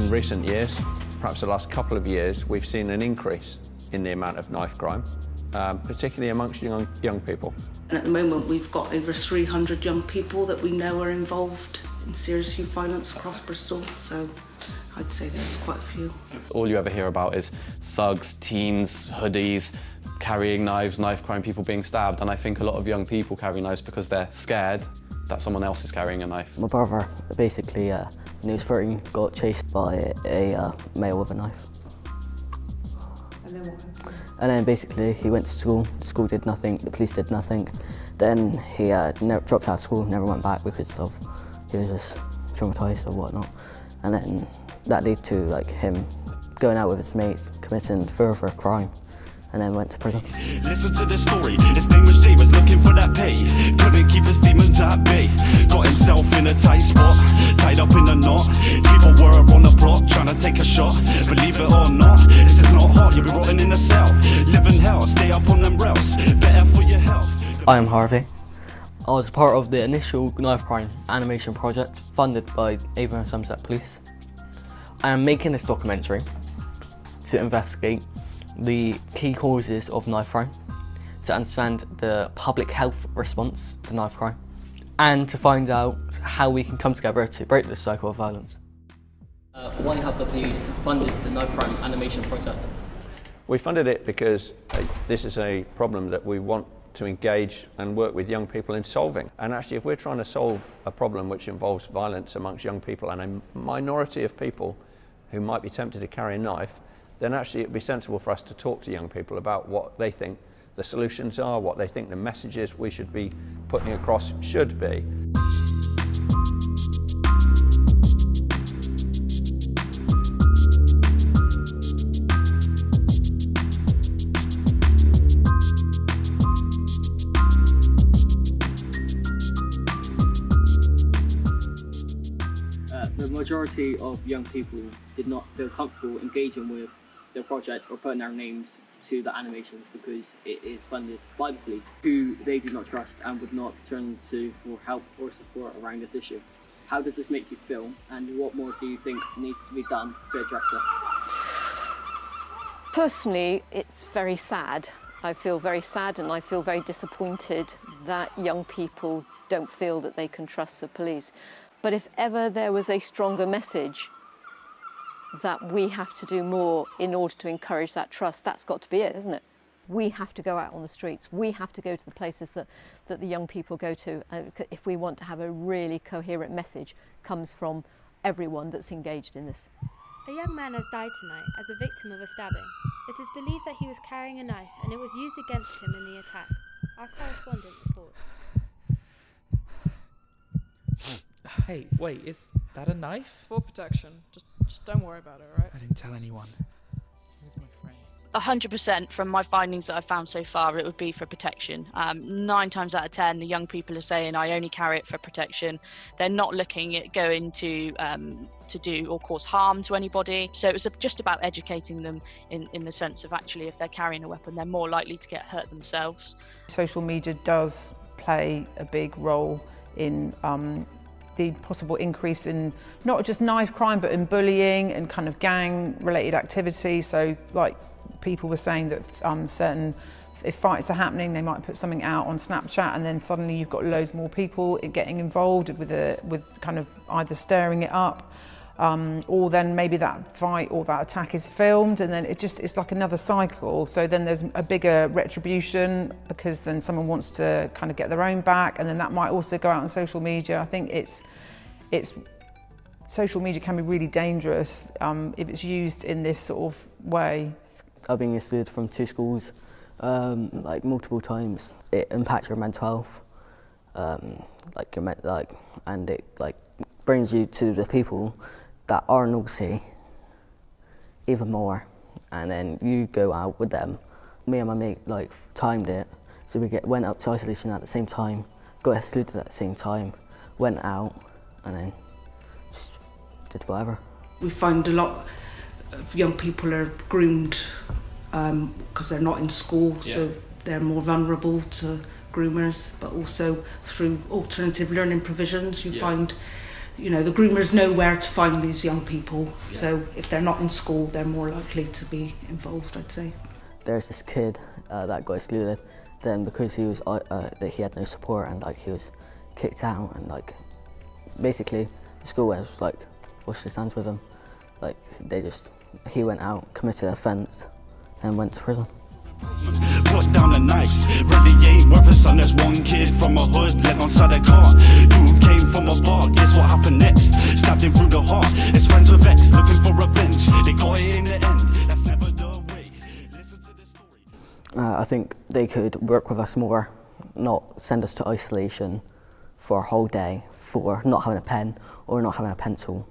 In recent years, perhaps the last couple of years, we've seen an increase in the amount of knife crime, particularly amongst young people. And at the moment we've got over 300 young people that we know are involved in serious youth violence across Bristol, so I'd say there's quite a few. All you ever hear about is thugs, teens, hoodies, carrying knives, knife crime, people being stabbed, and I think a lot of young people carry knives because they're scared that someone else is carrying a knife. My brother, basically, when he was 13, got chased by a male with a knife. And then what happened? And then basically he went to school, school did nothing, the police did nothing. Then he dropped out of school, never went back because he was just traumatised or whatnot. And then that led to like him going out with his mates, committing further crime, and then went to prison. Listen to the story, his name was Jay, was looking for that pay. Couldn't keep his demons at bay. Got himself in a tight spot, tied up in a knot. People were on the block, trying to take a shot. Believe it or not, this is not hot, you'll be rotting in a cell. Live in hell, stay up on them rails, better for your health. I am Harvey. I was part of the initial knife crime animation project funded by Avon and Somerset Police. I am making this documentary to investigate the key causes of knife crime, to understand the public health response to knife crime, and to find out how we can come together to break this cycle of violence. Why have the police funded the knife crime animation project? We funded it because this is a problem that we want to engage and work with young people in solving. And actually, if we're trying to solve a problem which involves violence amongst young people and a minority of people who might be tempted to carry a knife, then actually it'd be sensible for us to talk to young people about what they think the solutions are, what they think the messages we should be putting across should be. The majority of young people did not feel comfortable engaging with the project or putting their names to the animations because it is funded by the police, who they do not trust and would not turn to for help or support around this issue. How does this make you feel, and what more do you think needs to be done to address it? Personally, it's very sad. I feel very sad and I feel very disappointed that young people don't feel that they can trust the police. But if ever there was a stronger message that we have to do more in order to encourage that trust, that's got to be it, isn't it? We have to go out on the streets. We have to go to the places that the young people go to if we want to have a really coherent message comes from everyone that's engaged in this. A young man has died tonight as a victim of a stabbing. It is believed that he was carrying a knife and it was used against him in the attack. Our correspondent reports. Hey, wait, is that a knife? It's for protection. Just don't worry about it, alright? I didn't tell anyone. Where's my friend? 100% from my findings that I've found so far, it would be for protection. 9 times out of 10, the young people are saying, I only carry it for protection. They're not looking at going to do or cause harm to anybody. So it was just about educating them in the sense of actually, if they're carrying a weapon, they're more likely to get hurt themselves. Social media does play a big role in the possible increase in not just knife crime, but in bullying and kind of gang-related activity. So, like people were saying that if fights are happening, they might put something out on Snapchat, and then suddenly you've got loads more people getting involved with kind of either stirring it up, or then maybe that fight or that attack is filmed, and then it's like another cycle. So then there's a bigger retribution because then someone wants to kind of get their own back, and then that might also go out on social media. I think social media can be really dangerous if it's used in this sort of way. I've been excluded from 2 schools like multiple times. It impacts your mental health, and it like brings you to the people that are naughty even more, and then you go out with them. Me and my mate timed it, so we went up to isolation at the same time, got excluded at the same time, went out, and then just did whatever. We find a lot of young people are groomed because they're not in school, so they're more vulnerable to groomers, but also through alternative learning provisions you find you know, the groomers know where to find these young people. So if they're not in school, they're more likely to be involved, I'd say. There's this kid that got excluded. Then because he was that he had no support and like he was kicked out, and like basically the school was like washed his hands with him. Like he went out, committed an offence, and went to prison. Put down the knives, really ain't worth a son. There's one kid from a hood led on side a car. Dude came from a bar, guess what happened next? Stabbed him through the heart. His friends were vexed, looking for revenge. They got it in the end, that's never the way. Listen to the story. I think they could work with us more, not send us to isolation for a whole day for not having a pen or not having a pencil,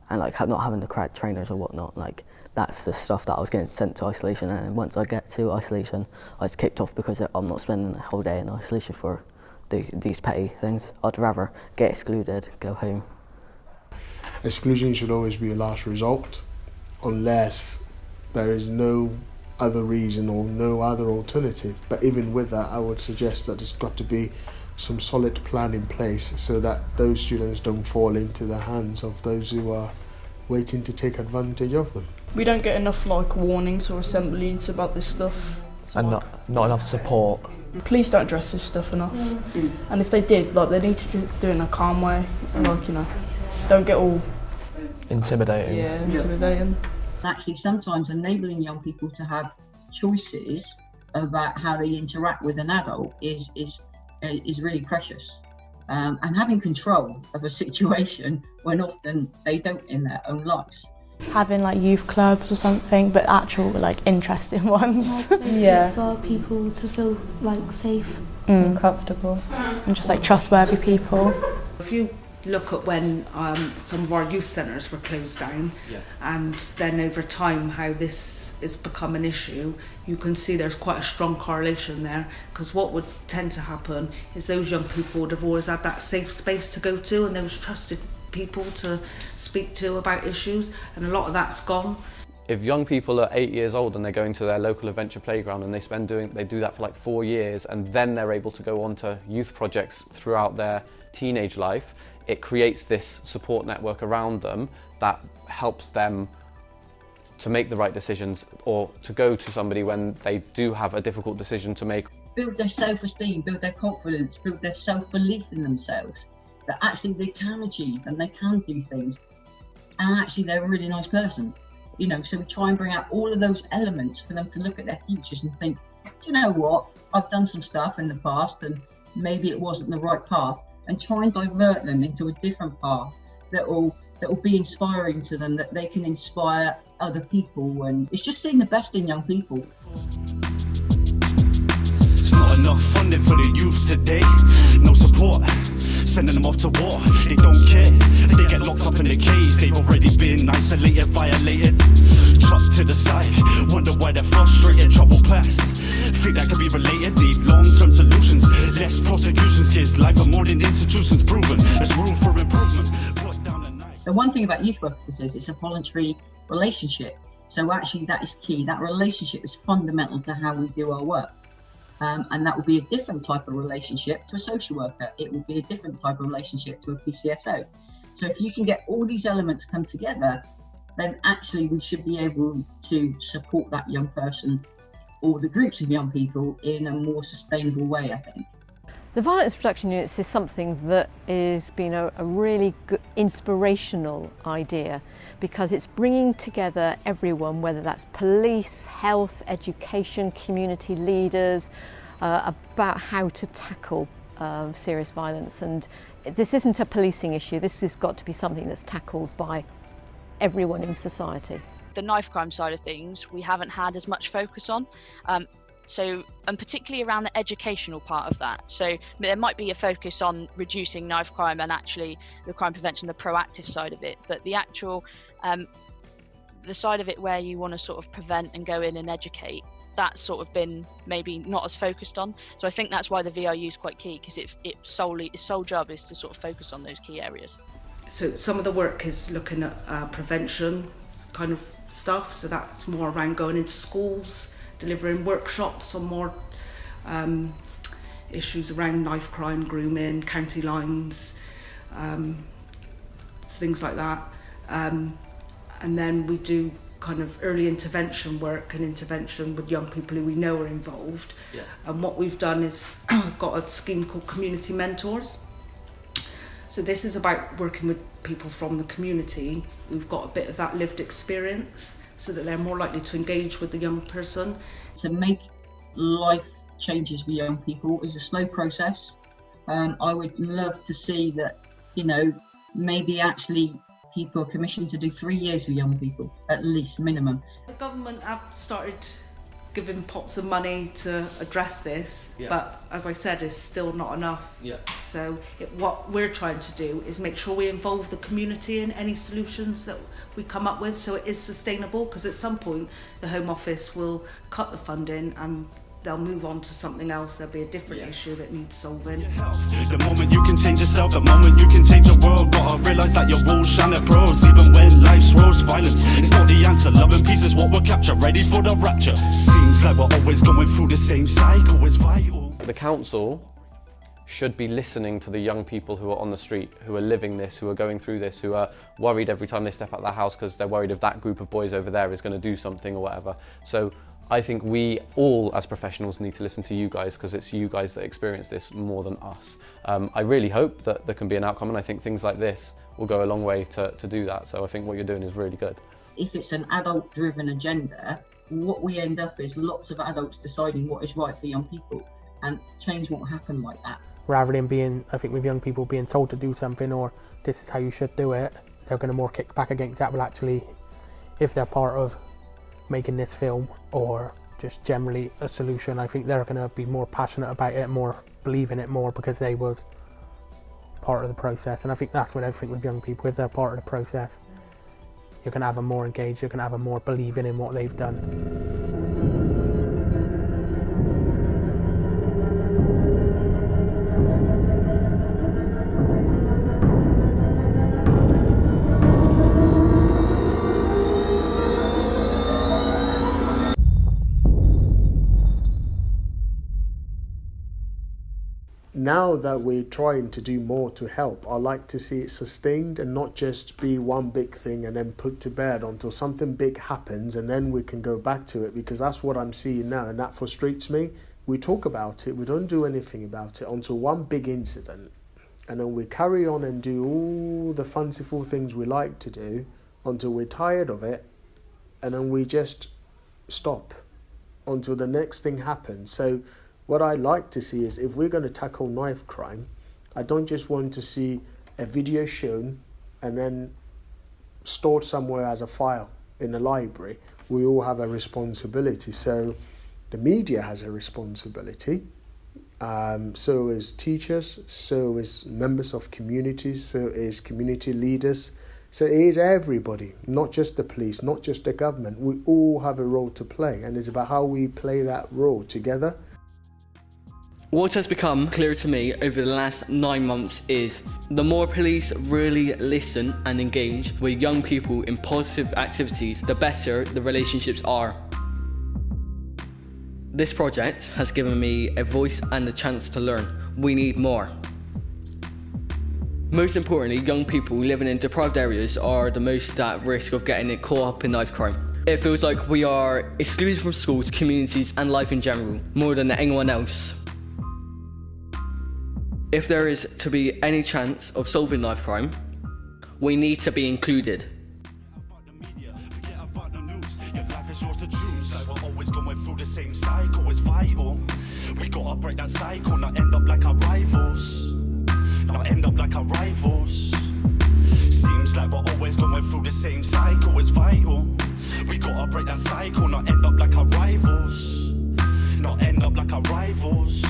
and like not having the correct trainers or whatnot. Like that's the stuff that I was getting sent to isolation, and once I get to isolation, I was kicked off because I'm not spending the whole day in isolation for these petty things. I'd rather get excluded, go home. Exclusion should always be a last resort, unless there is no other reason or no other alternative. But even with that, I would suggest that there's got to be some solid plan in place so that those students don't fall into the hands of those who are waiting to take advantage of them. We don't get enough like warnings or assemblies about this stuff. And not enough support. Police don't address this stuff enough. And if they did, like they need to do it in a calm way. Like, you know, don't get all intimidating. Yeah, intimidating. Actually, sometimes enabling young people to have choices about how they interact with an adult is really precious. And having control of a situation when often they don't in their own lives. Having like youth clubs or something, but actual like interesting ones. Yeah. For people to feel like safe and comfortable and just like trustworthy people. If you look at when some of our youth centres were closed down, and then over time how this has become an issue, you can see there's quite a strong correlation there, because what would tend to happen is those young people would have always had that safe space to go to and those trusted people to speak to about issues, and a lot of that's gone. If young people are 8 years old and they're going to their local adventure playground and they do that for like 4 years, and then they're able to go on to youth projects throughout their teenage life, it creates this support network around them that helps them to make the right decisions, or to go to somebody when they do have a difficult decision to make. Build their self-esteem, build their confidence, build their self-belief in themselves, that actually they can achieve and they can do things, and actually they're a really nice person. You know, so we try and bring out all of those elements for them to look at their futures and think, do you know what, I've done some stuff in the past and maybe it wasn't the right path, and try and divert them into a different path that will be inspiring to them, that they can inspire other people. And it's just seeing the best in young people. It's not enough funding for the youth today, no support, sending them off to war. They don't care, they get locked up in a cage. They've already been isolated, violated, chucked to the side. Wonder why they're frustrated, trouble past. Think that could be related, need long-term solutions. Less prosecutions, kids, life are more than institutions proven. There's room for improvement. Put down the knife. The one thing about youth workers is it's a voluntary relationship. So actually that is key. That relationship is fundamental to how we do our work. And that will be a different type of relationship to a social worker. It will be a different type of relationship to a PCSO. So if you can get all these elements come together, then actually we should be able to support that young person or the groups of young people in a more sustainable way, I think. The Violence Reduction Units is something that has been a really good, inspirational idea, because it's bringing together everyone, whether that's police, health, education, community leaders, about how to tackle serious violence. And this isn't a policing issue, this has got to be something that's tackled by everyone in society. The knife crime side of things, we haven't had as much focus on. And particularly around the educational part of that. So there might be a focus on reducing knife crime and actually the crime prevention, the proactive side of it, but the actual, the side of it where you want to sort of prevent and go in and educate, that's sort of been maybe not as focused on. So I think that's why the VRU is quite key, because its sole job is to sort of focus on those key areas. So some of the work is looking at prevention kind of stuff, so that's more around going into schools, delivering workshops on more issues around knife crime, grooming, county lines, things like that. And then we do kind of early intervention work and intervention with young people who we know are involved. Yeah. And what we've done is got a scheme called Community Mentors. So this is about working with people from the community who've got a bit of that lived experience so that they're more likely to engage with the young person. To make life changes for young people is a slow process. I would love to see that, you know, maybe actually people are commissioned to do 3 years with young people, at least, minimum. The government have started giving pots of money to address this, but as I said, it's still not enough. So what we're trying to do is make sure we involve the community in any solutions that we come up with so it is sustainable, because at some point the Home Office will cut the funding and they'll move on to something else. There'll be a different issue that needs solving. The moment you can change yourself, the moment you can change the world, gotta realise that your rules shine at pros. Even when life swirls, violence is not the answer. Love and peace is what we'll capture, ready for the rapture. Seems like we're always going through the same cycle, is vital. The council should be listening to the young people who are on the street, who are living this, who are going through this, who are worried every time they step out of their house because they're worried if that group of boys over there is going to do something or whatever. So I think we all as professionals need to listen to you guys, because it's you guys that experience this more than us. I really hope that there can be an outcome, and I think things like this will go a long way to do that. So I think what you're doing is really good. If it's an adult driven agenda, what we end up is lots of adults deciding what is right for young people, and change won't happen like that. Rather than being, I think with young people being told to do something or this is how you should do it, they're going to more kick back against that. Well, actually, if they're part of making this film or just generally a solution, I think they're going to be more passionate about it, more believe in it more, because they was part of the process. And I think that's what I think with young people, if they're part of the process, you're going to have them more engaged, you're going to have them more believing in what they've done. Now that we're trying to do more to help, I like to see it sustained and not just be one big thing and then put to bed until something big happens and then we can go back to it, because that's what I'm seeing now and that frustrates me. We talk about it, we don't do anything about it until one big incident, and then we carry on and do all the fanciful things we like to do until we're tired of it, and then we just stop until the next thing happens. So what I like to see is, if we're going to tackle knife crime, I don't just want to see a video shown and then stored somewhere as a file in a library. We all have a responsibility. So the media has a responsibility. So is teachers, so is members of communities, so is community leaders. So it is everybody, not just the police, not just the government. We all have a role to play, and it's about how we play that role together. What has become clear to me over the last 9 months is the more police really listen and engage with young people in positive activities, the better the relationships are. This project has given me a voice and a chance to learn. We need more. Most importantly, young people living in deprived areas are the most at risk of getting caught up in knife crime. It feels like we are excluded from schools, communities and life in general, more than anyone else. If there is to be any chance of solving knife crime, we need to be included. The same cycle is vital. We gotta break that cycle, not end up like our rivals. Not end up like our rivals. Seems like we're always going through the same cycle is vital. We gotta break that cycle, not end up like our rivals. Not end up like our rivals.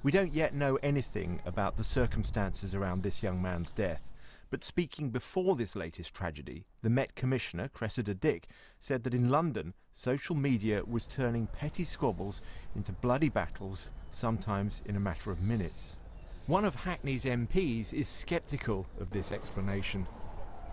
We don't yet know anything about the circumstances around this young man's death, but speaking before this latest tragedy, the Met Commissioner, Cressida Dick, said that in London, social media was turning petty squabbles into bloody battles, sometimes in a matter of minutes. One of Hackney's MPs is sceptical of this explanation.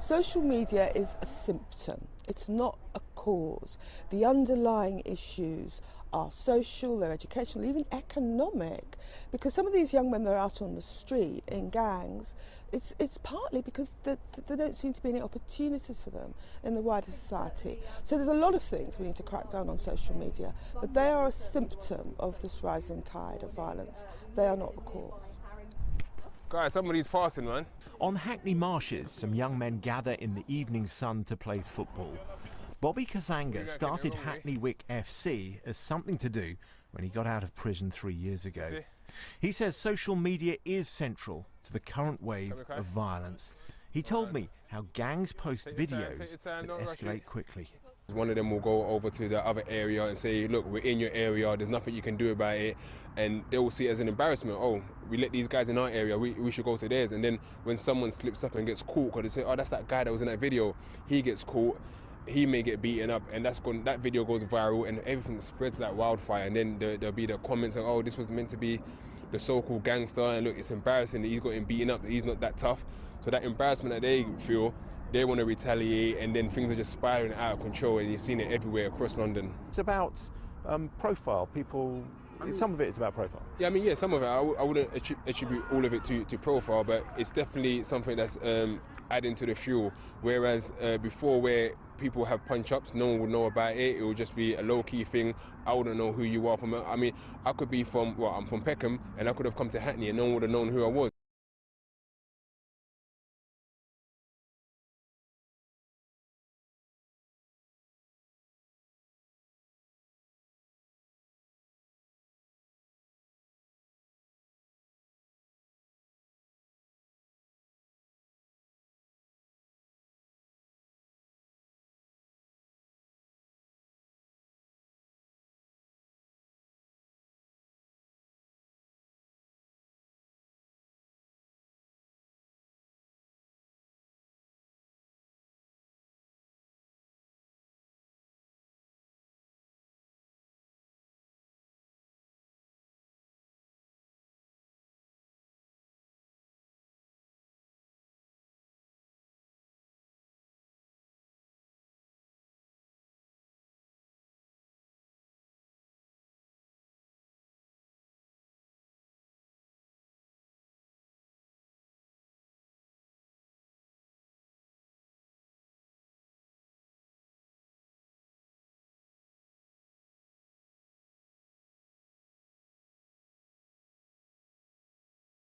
Social media is a symptom, it's not a cause. The underlying issues are social, they're educational, even economic, because some of these young men that are out on the street in gangs, it's partly because there don't seem to be any opportunities for them in the wider society. So there's a lot of things we need to crack down on social media, but they are a symptom of this rising tide of violence. They are not the cause. Guys, somebody's passing, man. On Hackney Marshes, some young men gather in the evening sun to play football. Bobby Kazanga started Hackney Wick FC as something to do when he got out of prison 3 years ago. He says social media is central to the current wave of violence. He told me how gangs post videos that escalate quickly. One of them will go over to the other area and say, look, we're in your area, there's nothing you can do about it. And they will see it as an embarrassment. Oh, we let these guys in our area, we should go to theirs. And then when someone slips up and gets caught, because they say, oh, that's that guy that was in that video, he gets caught, he may get beaten up, and that video goes viral and everything spreads like wildfire. And then there'll be the comments of, oh, this was meant to be the so-called gangster, and look, it's embarrassing that he's got him beaten up, that he's not that tough. So that embarrassment that they feel, they want to retaliate, and then things are just spiraling out of control, and you've seen it everywhere across London. It's about profile. People, some of it is about profile. Yeah, I mean, yeah, some of it. I wouldn't attribute all of it to profile, but it's definitely something that's adding to the fuel. Whereas before, where people have punch-ups, no one would know about it. It would just be a low-key thing. I wouldn't know who you are from. I mean, I could be from, I'm from Peckham, and I could have come to Hackney, and no one would have known who I was.